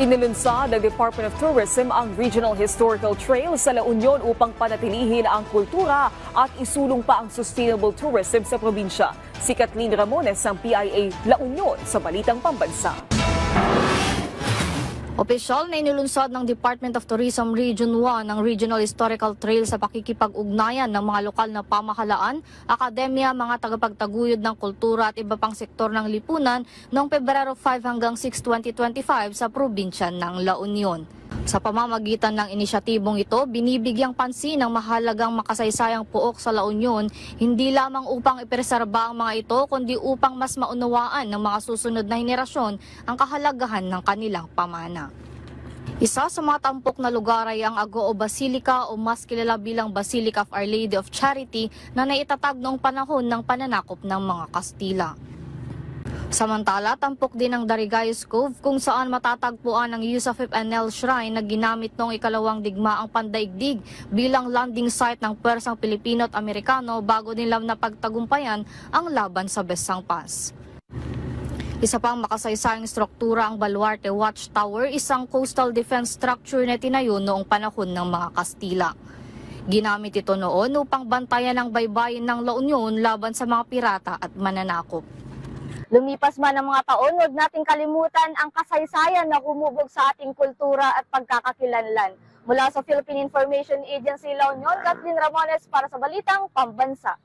Inilunsad ng Department of Tourism ang Regional Historical Trail sa La Union upang panatilihin ang kultura at isulong pa ang sustainable tourism sa probinsya. Si Kathleen Ramones ng PIA La Union sa Balitang Pambansa. Opisyal na inilunsad ng Department of Tourism Region 1 ang Regional Historical Trail sa pakikipag-ugnayan ng mga lokal na pamahalaan, akademya, mga tagapagtaguyod ng kultura at iba pang sektor ng lipunan noong Pebrero 5 hanggang 6, 2025 sa probinsya ng La Union. Sa pamamagitan ng inisyatibong ito, binibigyang pansin ang mahalagang makasaysayang puok sa La Union, hindi lamang upang ipreserba ang mga ito, kundi upang mas maunawaan ng mga susunod na henerasyon ang kahalagahan ng kanilang pamana. Isa sa mga tampok na lugar ay ang Agoo Basilica o mas kilala bilang Basilica of Our Lady of Charity na naitatag noong panahon ng pananakop ng mga Kastila. Samantala, tampok din ang Darigayos Cove kung saan matatagpuan ang Yusuf Ibn Shrine na ginamit noong ikalawang digmaang pandaigdig bilang landing site ng pwersang Pilipino at Amerikano bago nilang napagtagumpayan ang laban sa Besang Pass. Isa pang makasaysayang struktura ang Baluarte Watchtower, isang coastal defense structure na tinayo noong panahon ng mga Kastila. Ginamit ito noon upang bantayan ang baybayin ng La Union laban sa mga pirata at mananakop. Lumipas man ang mga taon, huwag nating kalimutan ang kasaysayan na humubog sa ating kultura at pagkakakilanlan. Mula sa Philippine Information Agency La Union, Kathleen Ramones para sa Balitang Pambansa.